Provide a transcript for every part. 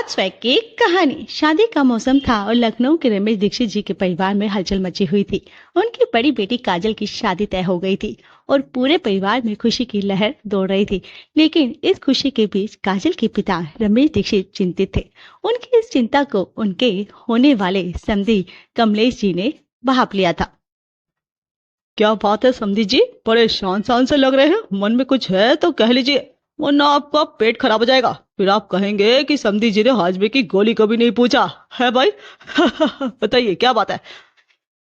आज स्वैग की कहानी। शादी का मौसम था और लखनऊ के रमेश दीक्षित जी के परिवार में हलचल मची हुई थी। उनकी बड़ी बेटी काजल की शादी तय हो गई थी और पूरे परिवार में खुशी की लहर दौड़ रही थी। लेकिन इस खुशी के बीच काजल के पिता रमेश दीक्षित चिंतित थे। उनकी इस चिंता को उनके होने वाले समधी कमलेश जी ने भाप लिया था। क्या बात है समधी जी, बड़े शान शान से लग रहे हैं। मन में कुछ है तो कह लीजिए, वरना आपका पेट खराब हो जाएगा। फिर आप कहेंगे कि समधी जी ने हाजमे की गोली कभी नहीं पूछा है भाई। बताइए क्या बात है।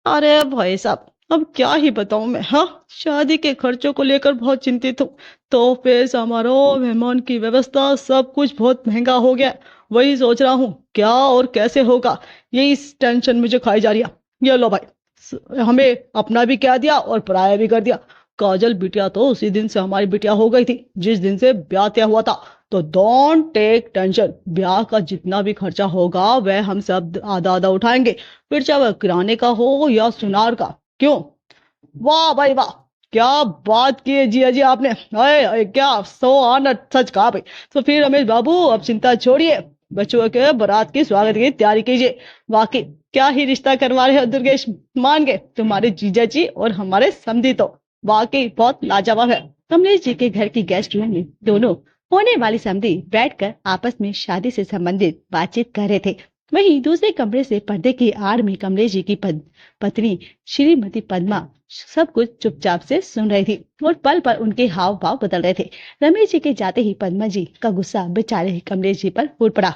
अरे भाई साहब, अब क्या ही बताऊं मैं। हाँ, शादी के खर्चों को लेकर बहुत चिंतित हूँ। तोहफे, समारोह, मेहमान की व्यवस्था, सब कुछ बहुत महंगा हो गया है। वही सोच रहा हूँ क्या और कैसे होगा। यही टेंशन मुझे खाई जा रही है। ये लो भाई, हमें अपना भी क्या दिया और पराया भी कर दिया। काजल बिटिया तो उसी दिन से हमारी बिटिया हो गई थी जिस दिन से ब्याह तय हुआ था। तो डोंट टेक टेंशन, ब्याह का जितना भी खर्चा होगा वह हम सब आधा आधा उठाएंगे। फिर चाहे वह किराने का हो या सुनार का। क्यों? वाह भाई वाह, क्या बात की है जी आपने। अरे अरे, क्या सो आना सच कहा भाई। तो फिर रमेश बाबू, अब चिंता छोड़िए, बच्चों के बारात की स्वागत की तैयारी कीजिए। वाकई क्या ही रिश्ता करवा रहे हो दुर्गेश। मान गए तुम्हारे जीजा जी और हमारे समधी तो वाकई बहुत लाजवाब है। कमलेश जी के घर की गेस्ट रूम में दोनों होने वाली समधी बैठकर आपस में शादी से संबंधित बातचीत कर रहे थे। वहीं दूसरे कमरे से पर्दे की आड़ में कमलेश जी की पत्नी श्रीमती पद्मा सब कुछ चुपचाप से सुन रही थी और पल पर उनके हाव भाव बदल रहे थे। रमेश जी के जाते ही पद्मा जी का गुस्सा बेचारे कमलेश जी पर फूट पड़ा।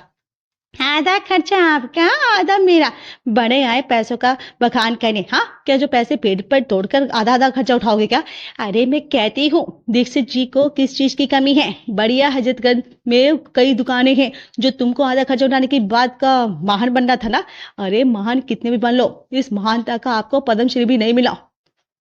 आधा खर्चा आपका, आधा मेरा। बड़े आए पैसों का बखान करने। हाँ, क्या जो पैसे पेट पर तोड़कर आधा आधा खर्चा उठाओगे क्या? अरे मैं कहती हूँ, दीक्षित जी को किस चीज की कमी है? बढ़िया हजरतगंज में कई दुकानें हैं जो तुमको आधा खर्चा उठाने की बात का महान बनना था ना। अरे महान कितने भी बन लो, इस महानता का आपको पद्मश्री भी नहीं मिला।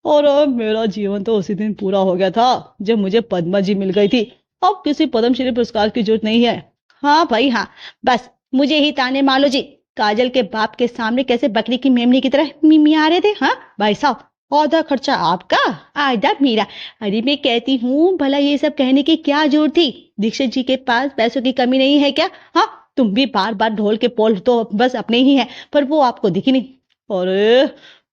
और मेरा जीवन तो उसी दिन पूरा हो गया था जब मुझे पद्मा जी मिल गई थी। अब किसी पद्मश्री पुरस्कार की जरूरत नहीं है। हाँ भाई हाँ, बस मुझे ही ताने मारो जी। काजल के बाप के सामने कैसे बकरी की मेमनी की तरह मिमिया रहे थे। हाँ भाई साहब, आधा खर्चा आपका, आधा मेरा। अरे मैं कहती हूँ, भला ये सब कहने की क्या जरूरत थी? दीक्षित जी के पास पैसों की कमी नहीं है क्या? हाँ, तुम भी बार बार ढोल के पोल तो बस अपने ही है, पर वो आपको दिखी नहीं। अरे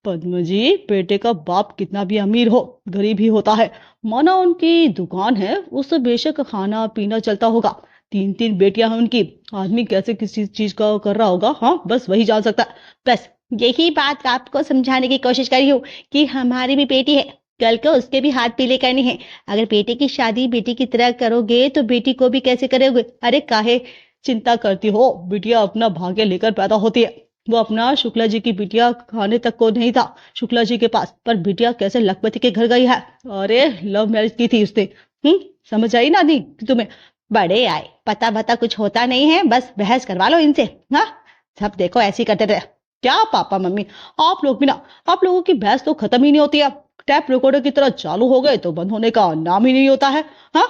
पद्मा जी, बेटे का बाप कितना भी अमीर हो, गरीब ही होता है। माना उनकी दुकान है, उससे बेशक खाना पीना चलता होगा। तीन तीन बेटियां हैं उनकी। आदमी कैसे किसी चीज का कर रहा होगा, हाँ बस वही जान सकता है। बस यही बात आपको समझाने की कोशिश कर रही हूँ कि हमारी भी बेटी है, कल को उसके भी हाथ पीले करने हैं। अगर बेटे की शादी बेटी की तरह करोगे तो बेटी को भी कैसे करोगे? अरे काहे चिंता करती हो? बिटिया अपना भाग्य लेकर पैदा होती है। वो अपना शुक्ला जी की बिटिया खाने तक को नहीं था शुक्ला जी के पास, पर बिटिया कैसे लखपति के घर गई है। अरे लव मैरिज की थी उसने। समझ आई ना दी तुम्हें? बड़े आए, पता बता कुछ होता नहीं है, बस बहस करवा लो इनसे। हाँ, सब देखो ऐसी करते रहे। क्या पापा मम्मी, आप लोग भी ना, आप लोगों की बहस तो खत्म ही नहीं होती है। टैप रिकॉर्डर की तरह चालू हो गए तो बंद होने का नाम ही नहीं होता है। हाँ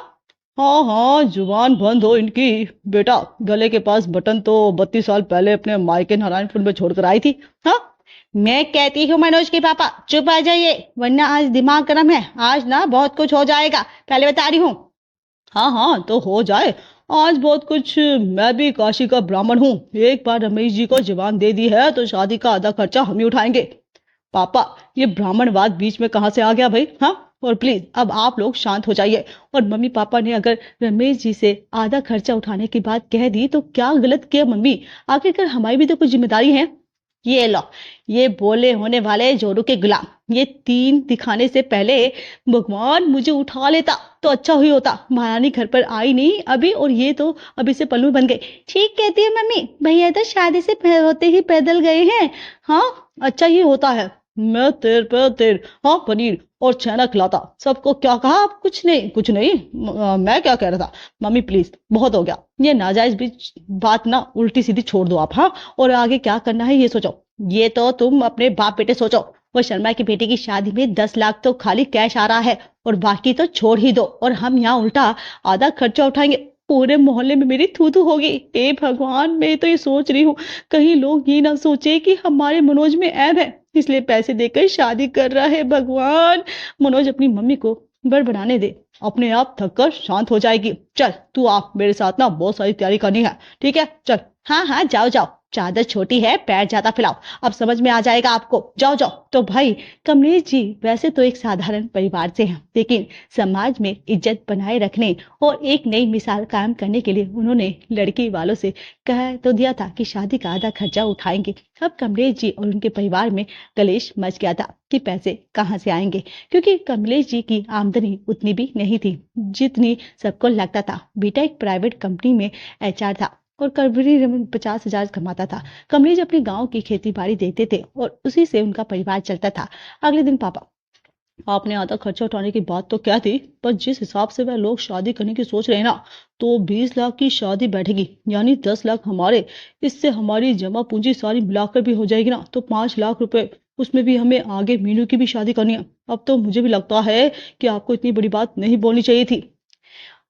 हाँ हाँ, जुबान बंद हो इनकी। बेटा, गले के पास बटन तो 32 साल पहले अपने मायके नारायणपुर में छोड़कर आई थी। हाँ, मैं कहती हूँ मनोज के पापा चुप आ जाइए, वरना आज दिमाग गर्म है। आज ना बहुत कुछ हो जाएगा, पहले बता रही हूँ। हाँ हाँ, तो हो जाए आज बहुत कुछ। मैं भी काशी का ब्राह्मण हूँ। एक बार रमेश जी को जबान दे दी है तो शादी का आधा खर्चा हम ही उठाएंगे। पापा, ये ब्राह्मणवाद बीच में कहाँ से आ गया भाई? हाँ, और प्लीज अब आप लोग शांत हो जाइए। और मम्मी पापा ने अगर रमेश जी से आधा खर्चा उठाने की बात कह दी तो क्या गलत किया मम्मी? आखिरकार हमारी भी तो कुछ जिम्मेदारी है। ये लो, ये बोले होने वाले जोरू के गुलाम, ये तीन दिखाने से पहले भगवान मुझे उठा लेता तो अच्छा ही होता। महारानी घर पर आई नहीं अभी, और ये तो अभी से पल्लू बन गए। ठीक कहती है मम्मी, भैया तो शादी से होते ही पैदल गए हैं। हाँ, अच्छा ही होता है। मैं तेर पे तेर, हाँ पनीर और छेना खिलाता सबको। क्या कहा आप? कुछ नहीं कुछ नहीं। मैं क्या कह रहा था? मम्मी प्लीज, बहुत हो गया ये नाजायज बीच बात ना, उल्टी सीधी छोड़ दो आप। हाँ, और आगे क्या करना है ये सोचो। ये तो तुम अपने बाप बेटे सोचो। वो शर्मा की बेटी की शादी में 10 लाख तो खाली कैश आ रहा है और बाकी तो छोड़ ही दो, और हम यहाँ उल्टा आधा खर्चा उठाएंगे। पूरे मोहल्ले में मेरी थू थू होगी। ए भगवान, मैं तो ये सोच रही हूँ कहीं लोग ये ना सोचे कि हमारे मनोज में ऐब है, इसलिए पैसे देकर शादी कर रहा है। भगवान, मनोज अपनी मम्मी को बड़बड़ाने दे, अपने आप थक कर शांत हो जाएगी। चल तू आ मेरे साथ ना, बहुत सारी तैयारी करनी है। ठीक है, चल। हाँ हाँ, जाओ जाओ, चादर छोटी है, पैर ज्यादा फैलाओ, अब समझ में आ जाएगा आपको, जाओ जाओ। तो भाई कमलेश जी वैसे तो एक साधारण परिवार से हैं, लेकिन समाज में इज्जत बनाए रखने और एक नई मिसाल कायम करने के लिए उन्होंने लड़की वालों से कह तो दिया था कि शादी का आधा खर्चा उठाएंगे। अब कमलेश जी और उनके परिवार में कलेश मच गया था कि पैसे कहाँ से आएंगे, क्योंकि कमलेश जी की आमदनी उतनी भी नहीं थी जितनी सबको लगता था। बेटा एक प्राइवेट कंपनी में एचआर था और करीबन 50,000 कमाता था। कमलेश अपने गांव की खेती बाड़ी देखते थे और उसी से उनका परिवार चलता था। अगले दिन पापा, आपने आधा खर्चा उठाने की बात तो क्या थी, पर जिस हिसाब से वह लोग शादी करने की सोच रहे हैं ना, तो 20 लाख की शादी बैठेगी, यानी 10 लाख हमारे, इससे हमारी जमा पूंजी सारी मिलाकर भी हो जाएगी ना, तो 5 लाख रुपए, उसमें भी हमें आगे मीनू की भी शादी करनी है। अब तो मुझे भी लगता है कि आपको इतनी बड़ी बात नहीं बोलनी चाहिए थी।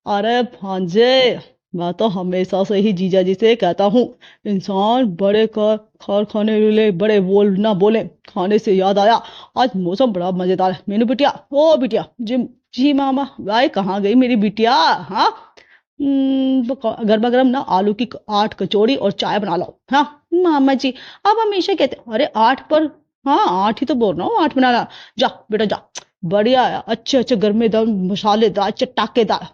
अरे भांजे, मैं तो हमेशा से ही जीजा जी से कहता हूँ, इंसान बड़े कर खार खाने ले बड़े बोल ना बोले। खाने से याद आया, आज मौसम बड़ा मजेदार है। मीनू बिटिया, ओ बिटिया जी, जी मामा, भाई कहाँ गई मेरी बिटिया? हाँ, गर्मा गर्म ना आलू की 8 कचौड़ी और चाय बना लो। हाँ मामा जी, आप हमेशा कहते, अरे 8 पर, हाँ 8 ही तो बोल रहा हूँ, 8 बनाना। जा बेटा जा, बढ़िया है, अच्छे अच्छे गर्मे दम मसालेदार चटाकेदार।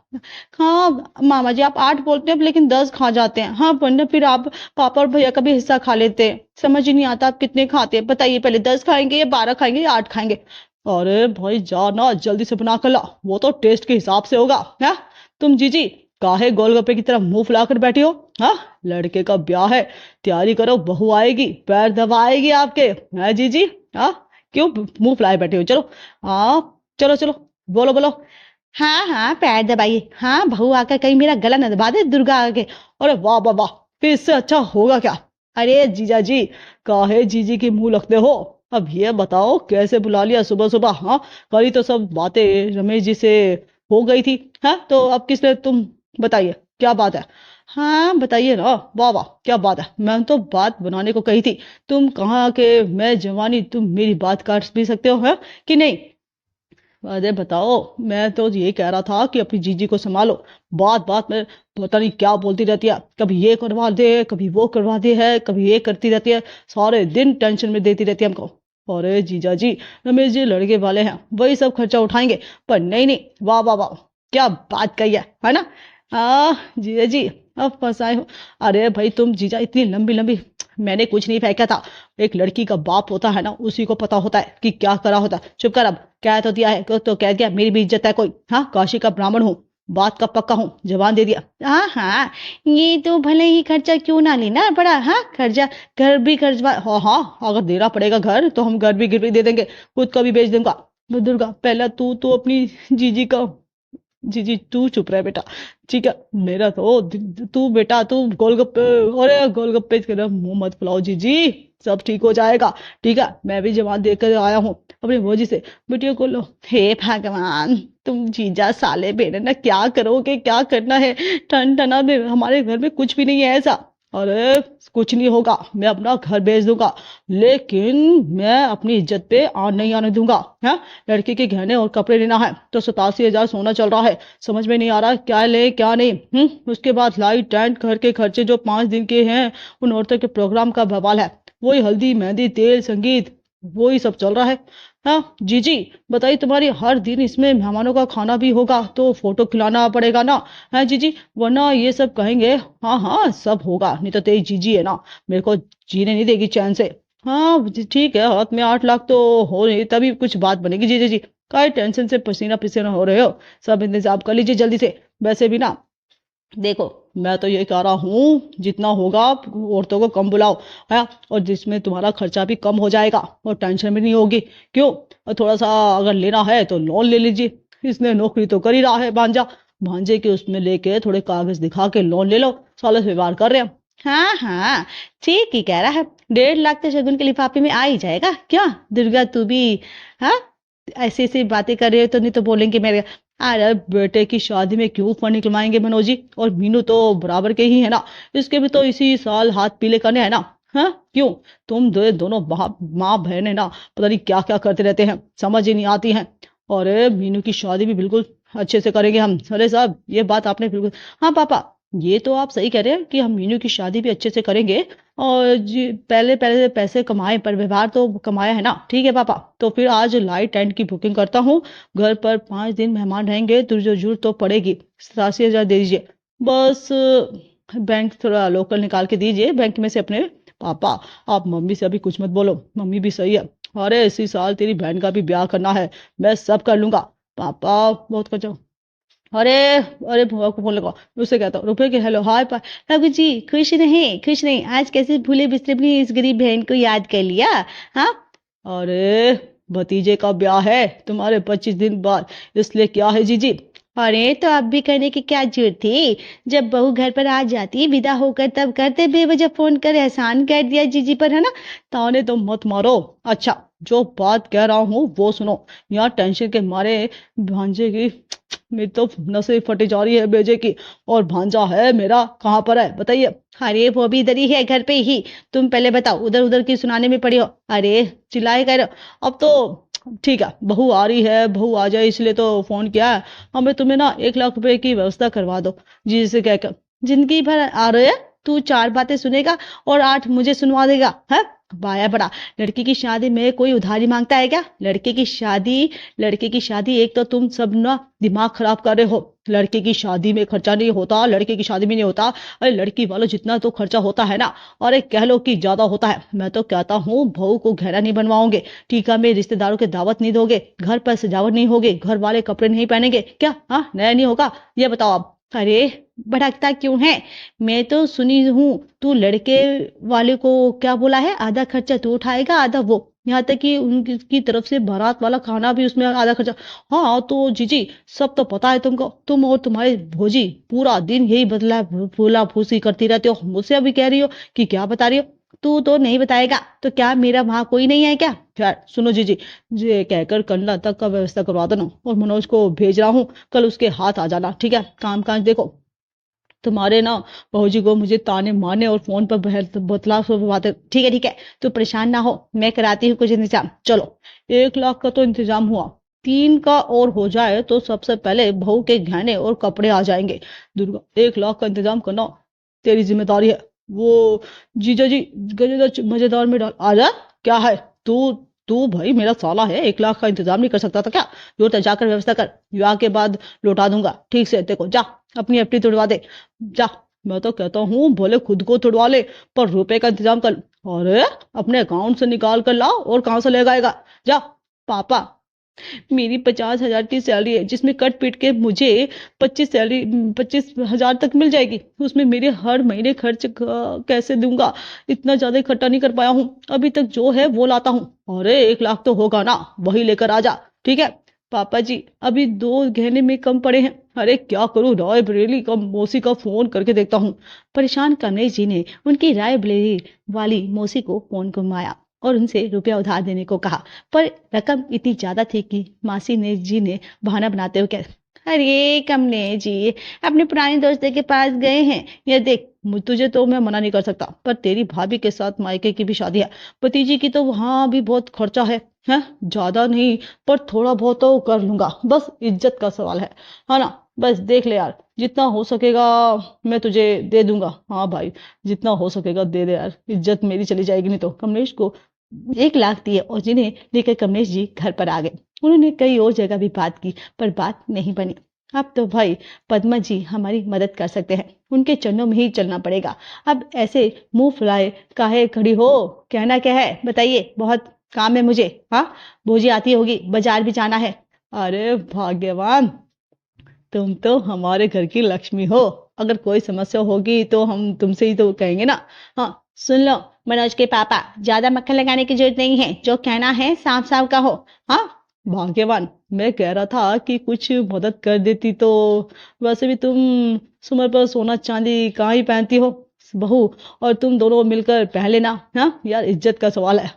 हाँ मामा जी, आप 8 बोलते हैं लेकिन 10 खा जाते हैं। हाँ वरना फिर आप पापा और भैया का भी हिस्सा खा लेते हैं। समझ ही नहीं आता आप कितने खाते हैं, बताइए, पहले 10 खाएंगे या 12 खाएंगे या 8 खाएंगे? अरे भाई जा ना, जल्दी से बना कर ला, वो तो टेस्ट के हिसाब से होगा। है तुम जीजी काहे गोलगप्पे की तरह मुंह फुलाकर बैठी हो? हाँ, लड़के का ब्याह है, तैयारी करो, बहू आएगी, पैर दबाएगी आपके। है जीजी? हाँ, क्यों मुंह फुलाए बैठे हो? चलो, हाँ चलो चलो, बोलो बोलो। हाँ हाँ, पैर दबाइए। हाँ, बहू आकर कहीं मेरा गला न दबा दे दुर्गा आके। अरे वाह वाह वाह, फिर इससे अच्छा होगा क्या? अरे जीजा जी, काहे जीजी के मुंह लगते हो? अब ये बताओ कैसे बुला लिया सुबह सुबह? हाँ, कल तो सब बातें रमेश जी से हो गई थी। हाँ, तो अब किस लिए, तुम बताइए क्या बात है? हाँ बताइए ना, वाह वाह क्या बात है, मैं तो बात बनाने को कही थी। तुम कहाँ के, मैं जवानी, तुम मेरी बात काट भी सकते हो है कि नहीं? अरे बताओ, मैं तो ये कह रहा था कि अपनी जीजी को संभालो। बात बात में पता नहीं क्या बोलती रहती है, कभी ये करवा दे, कभी वो करवा दे है, कभी ये करती रहती है, सारे दिन टेंशन में देती रहती है हमको। अरे जीजा जी, रमेश जी लड़के वाले हैं, वही सब खर्चा उठाएंगे। पर नहीं नहीं, वाह वाह वाह, क्या बात कही है ना? जीजा जी, अब फंसाए हो। अरे भाई तुम जीजा इतनी लंबी लंबी, मैंने कुछ नहीं फेंका था। एक लड़की का बाप होता है ना, उसी को पता होता है कि क्या करा होता है। चुप कर अब, कह तो दिया है तो कह दिया, मेरी भी इज्जत है कोई? हाँ, काशी का ब्राह्मण हूँ, बात का पक्का हूँ, जवान दे दिया। हाँ हाँ, ये तो भले ही खर्चा क्यों ना लेना पड़ा। हाँ खर्चा, घर भी खर्चवा, हाँ हाँ, अगर देना पड़ेगा घर तो हम घर भी गिरवी दे देंगे, खुद का भी बेच दूंगा। दुर्गा, पहला तू तो अपनी जीजी का, जी जी तू चुप रहे बेटा, ठीक है? मेरा तो तू बेटा, तू गोलगप्पे, अरे गोलगप्पे के मुंह मत फुलाओ जी जी, सब ठीक हो जाएगा। ठीक है, मैं भी जवान देकर आया हूँ अपने भोजी से, बेटियों को लो। हे भगवान, तुम जीजा साले बेटे ना, क्या करोगे, क्या करना है? ठन ठना में हमारे घर में कुछ भी नहीं है ऐसा। अरे कुछ नहीं होगा, मैं अपना घर बेच दूंगा, लेकिन मैं अपनी इज्जत पे नहीं आने दूंगा। है, लड़के के गहने और कपड़े लेना है तो 87,000 सोना चल रहा है, समझ में नहीं आ रहा क्या ले क्या नहीं। उसके बाद लाइट टेंट, घर के खर्चे जो 5 दिन के हैं, उन औरतों के प्रोग्राम का बवाल है, वही हल्दी मेहंदी तेल संगीत, वही सब चल रहा है। हाँ जी जी, बताइए, तुम्हारी हर दिन इसमें मेहमानों का खाना भी होगा तो फोटो खिलाना पड़ेगा ना? है जी जी, वरना ये सब कहेंगे। हाँ हाँ, सब होगा, नहीं तो तेरी जीजी है ना, मेरे को जीने नहीं देगी चैन से। हाँ ठीक है, हाथ में 8 लाख तो हो रही, तभी कुछ बात बनेगी जीजी जी। काय टेंशन से पसीना पसीना हो रहे हो, सब इंतजाम कर लीजिए जल्दी से। वैसे भी ना, देखो, मैं तो ये कह रहा हूँ, जितना होगा औरतों को कम बुलाओ है, और जिसमें तुम्हारा खर्चा भी कम हो जाएगा और टेंशन भी नहीं होगी। क्यों? और थोड़ा सा अगर लेना है तो लोन ले लीजिए, इसने नौकरी तो कर ही रहा है भांजा, भांजे के उसमें लेके थोड़े कागज दिखा के लोन ले लो, साले से व्यवहार कर रहे हैं। हाँ हाँ, ठीक ही कह रहा है, 1.5 लाख तो शगुन के लिफाफे में आ ही जाएगा। क्या दुर्गा, तू भी हाँ ऐसी ऐसी बातें कर रहे हो तो नहीं तो बोलेंगे मेरे। अरे बेटे की शादी में क्यों फंड निकलवाएंगे मनोज जी, और मीनू तो बराबर के ही है ना, इसके भी तो इसी साल हाथ पीले करने हैं ना। हाँ क्यों? तुम दोनों माँ बहन है ना, पता नहीं क्या क्या करते रहते हैं, समझ ही नहीं आती हैं। और मीनू की शादी भी बिल्कुल अच्छे से करेंगे हम। अरे साहब, ये बात आपने बिल्कुल, हाँ पापा, ये तो आप सही कह रहे हैं कि हम मीनू की शादी भी अच्छे से करेंगे। और जी पहले पहले पैसे कमाए पर व्यवहार तो कमाया है ना। ठीक है पापा, तो फिर आज लाइट टेंट की बुकिंग करता हूँ। घर पर 5 दिन मेहमान रहेंगे तो जो जरूरत तो पड़ेगी। 87,000 दे दीजिए बस। बैंक थोड़ा लोकल निकाल के दीजिए बैंक में से अपने। पापा आप मम्मी से अभी कुछ मत बोलो, मम्मी भी सही है। अरे इसी साल तेरी बहन का भी ब्याह करना है, मैं सब कर लूंगा। पापा बहुत खर्चा। अरे अरे बुआ को फोन लगाओ, मैं उससे कहता हूँ रुपए के। हेलो हाय बाबू जी, खुश नहीं, आज कैसे भूले बिसरे अपनी इस गरीब बहन को याद कर लिया। हाँ, अरे भतीजे का ब्याह है तुम्हारे 25 दिन बाद, इसलिए क्या है जीजी। अरे तो अब भी करने की क्या जरूरत थी, जब बहू घर पर आ जाती विदा होकर तब करते, बेवजह फोन कर एहसान कर दिया जीजी पर, है ना। ताने तो मत मारो। अच्छा जो बात कह रहा हूँ वो सुनो। यहाँ टेंशन के मारे भांजे की मेरी तो नसें फटी जा रही है बेजे की। और भांजा है मेरा कहाँ पर है बताइए। अरे वो भी इधर ही है, घर पे ही। तुम पहले बताओ, उधर उधर की सुनाने में पड़ी हो। अरे चिल्लाए कर। अब तो ठीक है, बहू आ रही है, बहू आ जाए इसलिए तो फोन किया है। हमें तुम्हें ना 1 लाख रुपए की व्यवस्था करवा दो जी से कहकर। जिंदगी भर आ रहे है, तू 4 बातें सुनेगा और 8 मुझे सुनवा देगा है। बाया बड़ा। लड़की की शादी में कोई उधारी मांगता है क्या? लड़के की शादी एक तो तुम सब ना दिमाग खराब कर रहे हो। लड़के की शादी में खर्चा नहीं होता, लड़के की शादी में नहीं होता। अरे लड़की वालों जितना तो खर्चा होता है ना, अरे कह लो कि ज्यादा होता है। मैं तो कहता हूँ बहू को गहना नहीं बनवाओगे, टीका में रिश्तेदारों के दावत नहीं दोगे, घर पर सजावट नहीं होगी, घर वाले कपड़े नहीं पहनेंगे क्या? हाँ, नया नहीं होगा? ये बताओ आप। अरे भड़कता क्यों है? मैं तो सुनी हूँ तू लड़के वाले को क्या बोला है, आधा खर्चा तू उठाएगा आधा वो। यहाँ तक कि उनकी की तरफ से बारात वाला खाना भी उसमें आधा खर्चा। हाँ तो जीजी सब तो पता है तुमको, तुम और तुम्हारे भोजी पूरा दिन यही बदला फूला फूसी करती रहते हो। मुझसे अभी कह रही हो कि क्या बता रही हो? तू तो नहीं बताएगा तो क्या मेरा वहां कोई नहीं है क्या? खैर सुनो जीजी, ये कहकर कन्ना तक का व्यवस्था करवा देना। और मनोज को भेज रहा हूँ, कल उसके हाथ आ जाना। ठीक है, काम काज देखो। तुम्हारे ना बहूजी को मुझे ताने मारने और फोन पर बतला सब बातें। ठीक है, तो परेशान ना हो, मैं कराती हूँ कुछ इंतजाम। चलो 1 लाख का तो इंतजाम हुआ, 3 का और हो जाए तो सबसे पहले बहू के गहने और कपड़े आ जाएंगे। दुर्गा 1 लाख का इंतजाम करना तेरी जिम्मेदारी है। वो जीजा जी गजेदार मजेदार में डाल आ जा। क्या है तू तू भाई मेरा साला है, 1 लाख का इंतजाम नहीं कर सकता था क्या? जो तो जाकर व्यवस्था कर, विवाह के बाद लौटा दूंगा। ठीक से देखो, जा अपनी एफडी तुड़वा दे जा। मैं तो कहता हूँ भले खुद को तुड़वा ले पर रुपए का इंतजाम कर। अरे अपने अकाउंट से निकाल कर लाओ, और कहां से ले आएगा? जा। पापा मेरी 50,000 की सैलरी है, जिसमें कट पीट के मुझे 25,000 तक मिल जाएगी। उसमें मेरे हर महीने खर्च कैसे दूंगा? इतना ज्यादा इकट्ठा नहीं कर पाया हूँ अभी तक, जो है वो लाता हूँ। अरे 1 लाख तो होगा ना, वही लेकर आ जा। ठीक है पापा जी, अभी 2 गहने में कम पड़े हैं। अरे क्या करूं, रायबरेली का मौसी का फोन करके देखता हूँ। परेशान कमलेश जी ने उनकी रायबरेली वाली मौसी को फोन घुमाया और उनसे रुपया उधार देने को कहा। पर रकम इतनी ज्यादा थी कि मासी ने जी ने बहाना बनाते हुए कहा, अरे कमले जी अपने पुराने दोस्तों के पास गए हैं। ये देख, तुझे तो मैं मना नहीं कर सकता, पर तेरी भाभी के साथ मायके की भी शादी है, भतीजी की तो वहां भी बहुत खर्चा है। ज्यादा नहीं पर थोड़ा बहुत तो कर लूंगा, बस इज्जत का सवाल है ना। बस देख ले यार, जितना हो सकेगा मैं तुझे दे दूंगा। हाँ भाई, जितना हो सकेगा दे दे यार, इज्जत मेरी चली जाएगी नहीं तो। कमलेश को 1 लाख दिए और जिन्हें लेकर कमलेश जी घर पर आ गए। उन्होंने कई और जगह भी बात की पर बात नहीं बनी। अब तो भाई पद्मा जी हमारी मदद कर सकते हैं, उनके चरणों में ही चलना पड़ेगा। अब ऐसे मुंह फुलाए काहे खड़ी हो, कहना क्या है बताइए? बहुत काम है मुझे। हाँ, भोजी आती होगी, बाजार भी जाना है। अरे भाग्यवान, तुम तो हमारे घर की लक्ष्मी हो। अगर कोई समस्या होगी तो हम तुमसे ही तो कहेंगे ना। हाँ सुन लो मनोज के पापा, ज्यादा मक्खन लगाने की जरूरत नहीं है, जो कहना है साफ साफ कहो। हाँ भाग्यवान, मैं कह रहा था कि कुछ मदद कर देती तो। वैसे भी तुम सुमर पर सोना चांदी कहाँ ही पहनती हो बहू, और तुम दोनों मिलकर पहन लेना। हाँ यार, इज्जत का सवाल है।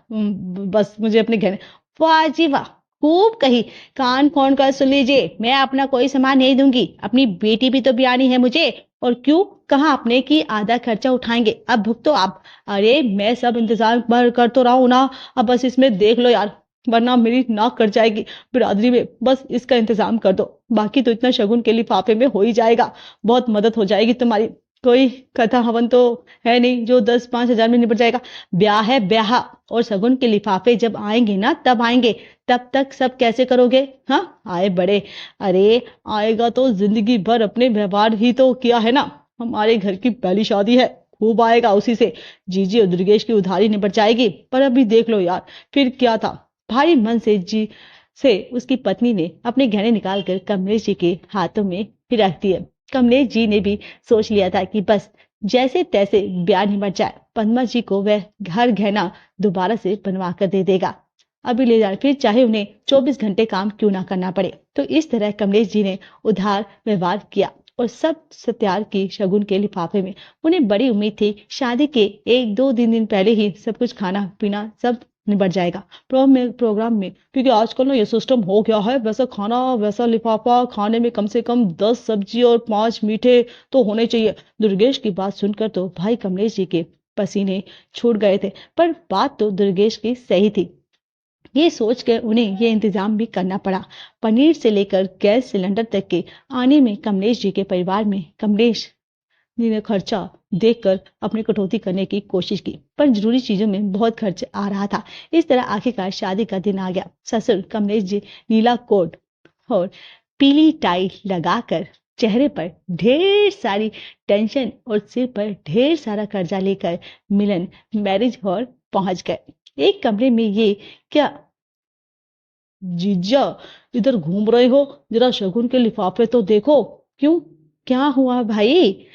बस मुझे अपने गहने। वाह जी वाह, खूब कही। कान खोल कर सुन लीजिए, मैं अपना कोई सामान नहीं दूंगी, अपनी बेटी भी तो ब्यानी है मुझे। और क्यों कहा आपने कि आधा खर्चा उठाएंगे, अब भुगतो आप। अरे मैं सब इंतजाम कर तो रहा हूं ना, अब बस इसमें देख लो यार। वरना मेरी नाक कट जाएगी बिरादरी में। बस इसका इंतजाम कर दो, बाकी तो इतना शगुन के लिफाफे में हो ही जाएगा, बहुत मदद हो जाएगी तुम्हारी। कोई कथा हवन तो है नहीं जो 10-5 हजार में निपट जाएगा। ब्याह है ब्याह, और शगुन के लिफाफे जब आएंगे ना तब आएंगे, तब तक सब कैसे करोगे? हाँ आए बड़े, अरे आएगा तो जिंदगी भर अपने व्यवहार ही तो किया है ना, हमारे घर की पहली शादी है, खूब आएगा उसी से। जीजी और दुर्गेश की उधारी निपट जाएगी। पर अभी देख लो यार, फिर क्या था। भारी मन से उसकी पत्नी ने अपने गहने निकालकर कमलेश जी के हाथों में ही रख दिए। कमलेश जी ने भी सोच लिया था कि बस जैसे तैसे ब्याह निपट जाए, पद्मा जी को वह हर गहना दोबारा से बनवा कर दे देगा, अभी ले जाए, फिर चाहे उन्हें 24 घंटे काम क्यों ना करना पड़े। तो इस तरह कमलेश जी ने उधार व्यवहार किया और सब सत्यार की शगुन के लिफाफे में। उन्हें बड़ी उम्मीद थी शादी के 1-2 दिन पहले ही सब कुछ खाना पीना सब निपट जाएगा प्रोग्राम में, क्योंकि आजकल ना ये सिस्टम हो गया है, वैसा खाना वैसा लिफाफा, खाने में कम से कम 10 सब्जी और 5 मीठे तो होने चाहिए। दुर्गेश की बात सुनकर तो भाई कमलेश जी के पसीने छूट गए थे, पर बात तो दुर्गेश की सही थी। ये सोच कर उन्हें ये इंतजाम भी करना पड़ा। पनीर से लेकर गैस सिलेंडर तक के आने में कमलेश जी के परिवार में कमलेश जी ने खर्चा देखकर अपनी कटौती करने की कोशिश की, पर जरूरी चीजों में बहुत खर्च आ रहा था। इस तरह आखिरकार शादी का दिन आ गया। ससुर कमलेश जी नीला कोट और पीली टाई लगाकर, चेहरे पर ढेर सारी टेंशन और सिर पर ढेर सारा कर्जा लेकर मिलन मैरिज हॉल पहुंच गए। एक कमरे में ये क्या जीजा इधर घूम रहे हो, जरा शगुन के लिफाफे तो देखो। क्यों, क्या हुआ भाई?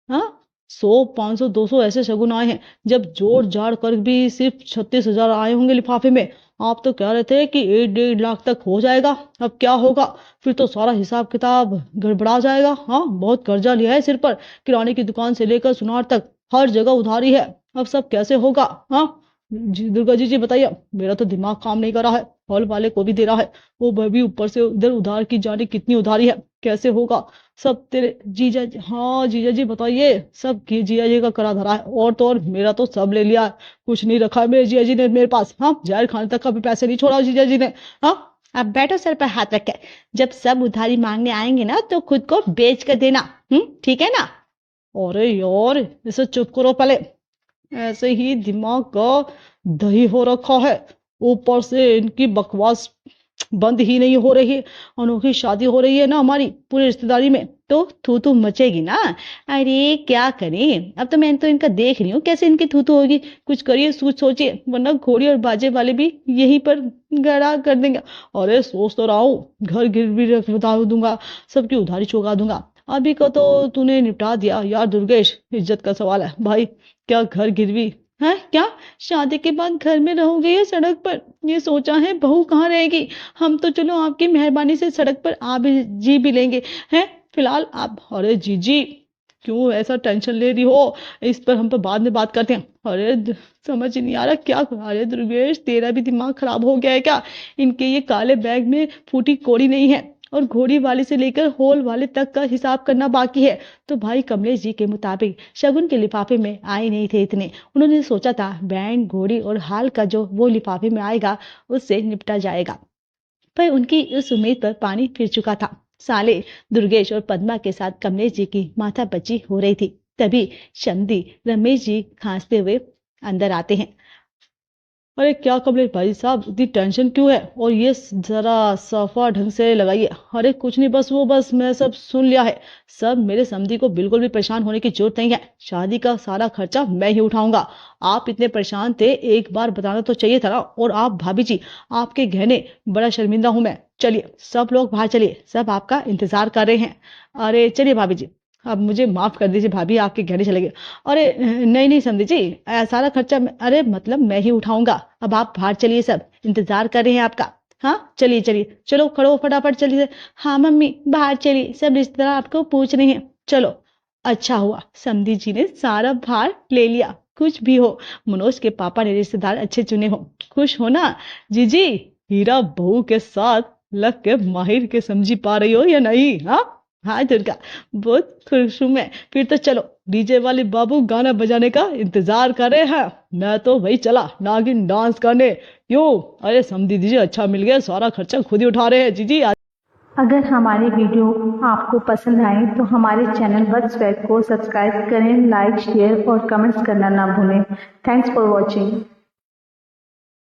हाँ, 100, 500, 200 ऐसे शगुन आए हैं, जब जोड़ जाड़ कर भी सिर्फ 36,000 आए होंगे लिफाफे में। आप तो कह रहे थे कि 1-1.5 लाख तक हो जाएगा, अब क्या होगा? फिर तो सारा हिसाब किताब गड़बड़ा जाएगा। हाँ, बहुत कर्जा लिया है सिर पर, किराने की दुकान से लेकर सुनार तक हर जगह उधारी है, अब सब कैसे होगा? हाँ जी दुर्गा जी बताइए, मेरा तो दिमाग काम नहीं कर रहा है। हॉल वाले को भी दे रहा है, वो भी ऊपर से उधर उधार की जाने कितनी उधारी है, कैसे होगा सब? तेरे जीजा हाँ जीजा जी बताइए, सब जीजा जी का करा धरा है, और तो और मेरा तो सब ले लिया है, कुछ नहीं रखा है मेरे जीजा जी ने मेरे पास। हाँ, जहर खाने तक का भी पैसे नहीं छोड़ा जीजा जी ने। हाँ, अब बैठो सर पर हाथ रख कर, जब सब उधारी मांगने आएंगे ना तो खुद को बेच कर देना, ठीक है ना? अरे यार, इसे चुप करो पहले, ऐसे ही दिमाग का दही हो रखा है, ऊपर से इनकी बकवास बंद ही नहीं हो रही है। अनोखी शादी हो रही है ना हमारी पूरी रिश्तेदारी में, तो थू थू मचेगी ना। अरे क्या करें, अब तो मैं तो इनका देख रही हूँ कैसे इनकी थू थू होगी। कुछ करिए, सोचिए, वरना घोड़ी और बाजे वाले भी यहीं पर गड़ा कर देंगे। अरे सोच तो रहा हूँ, घर गिरवी रख बता दूंगा, सबकी उधारी चुका दूंगा। अभी को तो तूने निपटा दिया यार दुर्गेश, इज्जत का सवाल है भाई। क्या घर गिरवी है क्या? शादी के बाद घर में रहोगे या सड़क पर, ये सोचा है? बहू कहाँ रहेगी? हम तो चलो आपकी मेहरबानी से सड़क पर आ भी जी भी लेंगे, हैं फिलहाल आप। अरे जीजी क्यों ऐसा टेंशन ले रही हो, इस पर हम तो बाद में बात करते हैं। अरे समझ नहीं आ रहा क्या। अरे दुर्गेश, तेरा भी दिमाग खराब हो गया है क्या? इनके ये काले बैग में फूटी कोड़ी नहीं है, और घोड़ी वाले से लेकर होल वाले तक का हिसाब करना बाकी है। तो भाई कमलेश जी के मुताबिक शगुन के लिफाफे में आए नहीं थे इतने। उन्होंने सोचा था बैंड घोड़ी और हाल का जो वो लिफाफे में आएगा उससे निपटा जाएगा, पर उनकी उस उम्मीद पर पानी फिर चुका था। साले दुर्गेश और पद्मा के साथ कमलेश जी की माथापच्ची हो रही थी। तभी शमदी रमेश जी खांसते हुए अंदर आते हैं। अरे क्या कमलेश भाई साहब, इतनी टेंशन क्यों है? और ये जरा सफा ढंग से लगाइए। अरे कुछ नहीं, बस मैं सब सुन लिया है। सब मेरे समधी को बिल्कुल भी परेशान होने की जरूरत नहीं है, शादी का सारा खर्चा मैं ही उठाऊंगा। आप इतने परेशान थे, एक बार बताना तो चाहिए था ना। और आप भाभी जी, आपके गहने, बड़ा शर्मिंदा हूं मैं। चलिए सब लोग बाहर चलिए, सब आपका इंतजार कर रहे हैं। अरे चलिए भाभी जी, अब मुझे माफ कर दीजिए भाभी, आपके गहने चले गए। अरे नहीं समझी जी, सारा खर्चा अरे मतलब मैं ही उठाऊंगा। अब आप बाहर चलिए, सब इंतजार कर रहे हैं आपका। हाँ चलिए चलो खड़ो फटाफट चलिए। हाँ मम्मी बाहर चलिए, सब रिश्तेदार आपको पूछ रहे हैं, चलो। अच्छा हुआ समधी जी ने सारा भार ले लिया। कुछ भी हो, मनोज के पापा ने रिश्तेदार अच्छे चुने हो। खुश हो ना जीजी? हीरा बहू के साथ लग के माहिर के समझी पा रही हो या नहीं? हाँ हाँ दुर्गा, बहुत खुश हूँ मैं। फिर तो चलो, डीजे वाले बाबू गाना बजाने का इंतजार कर रहे हैं। मैं तो वही चला नागिन डांस करने। क्यों? अरे समझी दीजिए, अच्छा मिल गया, सारा खर्चा खुद ही उठा रहे हैं जीजी। अगर हमारी वीडियो आपको पसंद आए तो हमारे चैनल बज़ स्वैग को सब्सक्राइब करें, लाइक, शेयर और कमेंट्स करना ना भूलें। Thanks for watching.